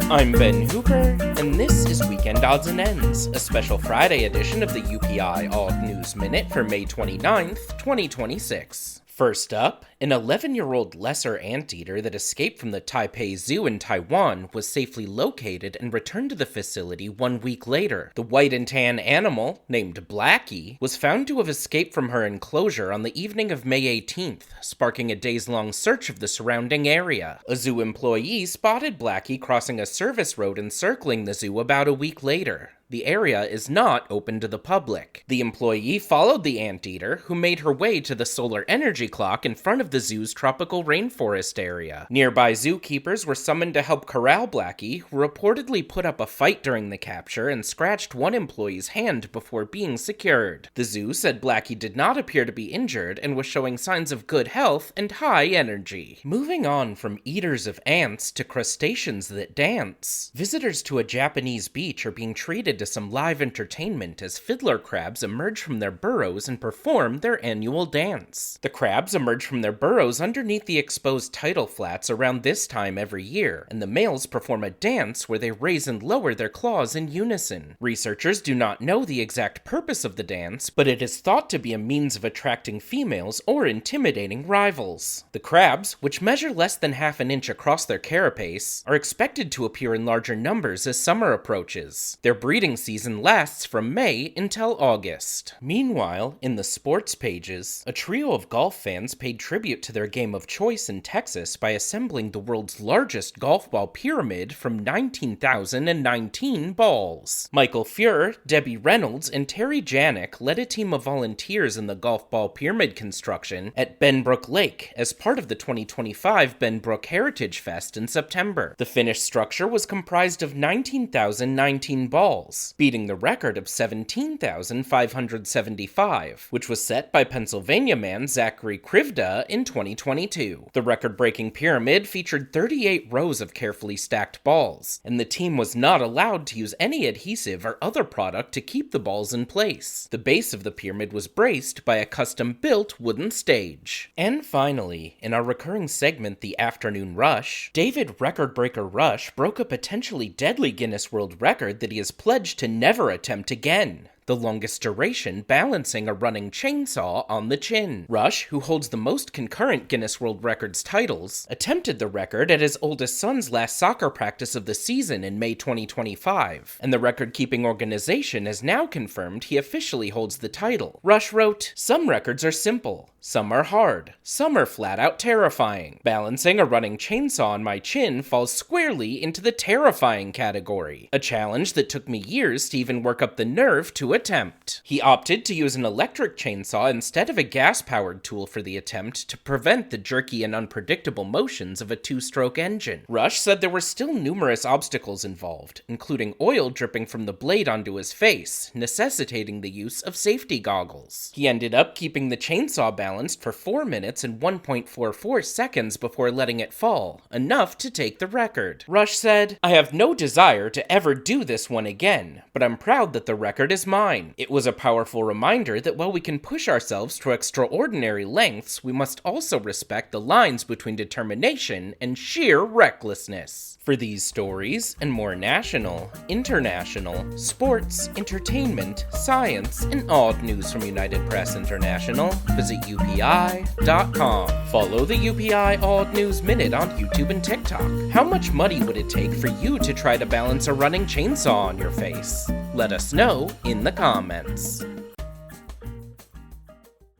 I'm Ben Hooper, and this is Weekend Odds and Ends, a special Friday edition of the UPI Odd News Minute for May 29th, 2026. First up, an 11-year-old lesser anteater that escaped from the Taipei Zoo in Taiwan was safely located and returned to the facility 1 week later. The white and tan animal, named Blackie, was found to have escaped from her enclosure on the evening of May 18th, sparking a days-long search of the surrounding area. A zoo employee spotted Blackie crossing a service road and circling the zoo about a week later. The area is not open to the public. The employee followed the anteater, who made her way to the solar energy clock in front of the zoo's tropical rainforest area. Nearby zookeepers were summoned to help corral Blackie, who reportedly put up a fight during the capture and scratched one employee's hand before being secured. The zoo said Blackie did not appear to be injured and was showing signs of good health and high energy. Moving on from eaters of ants to crustaceans that dance, visitors to a Japanese beach are being treated to some live entertainment as fiddler crabs emerge from their burrows and perform their annual dance. The crabs emerge from their burrows underneath the exposed tidal flats around this time every year, and the males perform a dance where they raise and lower their claws in unison. Researchers do not know the exact purpose of the dance, but it is thought to be a means of attracting females or intimidating rivals. The crabs, which measure less than half an inch across their carapace, are expected to appear in larger numbers as summer approaches. Their breeding season lasts from May until August. Meanwhile, in the sports pages, a trio of golf fans paid tribute to their game of choice in Texas by assembling the world's largest golf ball pyramid from 19,019 balls. Michael Fuhr, Debbie Reynolds, and Terry Janik led a team of volunteers in the golf ball pyramid construction at Benbrook Lake as part of the 2025 Benbrook Heritage Fest in September. The finished structure was comprised of 19,019 balls, beating the record of 17,575, which was set by Pennsylvania man Zachary Krivda in 2022. The record-breaking pyramid featured 38 rows of carefully stacked balls, and the team was not allowed to use any adhesive or other product to keep the balls in place. The base of the pyramid was braced by a custom-built wooden stage. And finally, in our recurring segment, The Afternoon Rush, David Record-Breaker Rush broke a potentially deadly Guinness World Record that he has pledged to never attempt again: the longest duration balancing a running chainsaw on the chin. Rush, who holds the most concurrent Guinness World Records titles, attempted the record at his oldest son's last soccer practice of the season in May 2025, and the record-keeping organization has now confirmed he officially holds the title. Rush wrote, "Some records are simple, some are hard, some are flat-out terrifying. Balancing a running chainsaw on my chin falls squarely into the terrifying category, a challenge that took me years to even work up the nerve to attempt." He opted to use an electric chainsaw instead of a gas-powered tool for the attempt to prevent the jerky and unpredictable motions of a two-stroke engine. Rush said there were still numerous obstacles involved, including oil dripping from the blade onto his face, necessitating the use of safety goggles. He ended up keeping the chainsaw balanced for 4 minutes and 1.44 seconds before letting it fall, enough to take the record. Rush said, "I have no desire to ever do this one again, but I'm proud that the record is mine. It was a powerful reminder that while we can push ourselves to extraordinary lengths, we must also respect the lines between determination and sheer recklessness." For these stories and more national, international, sports, entertainment, science, and odd news from United Press International, visit UPI.com. Follow the UPI Odd News Minute on YouTube and TikTok. How much money would it take for you to try to balance a running chainsaw on your face? Let us know in the comments.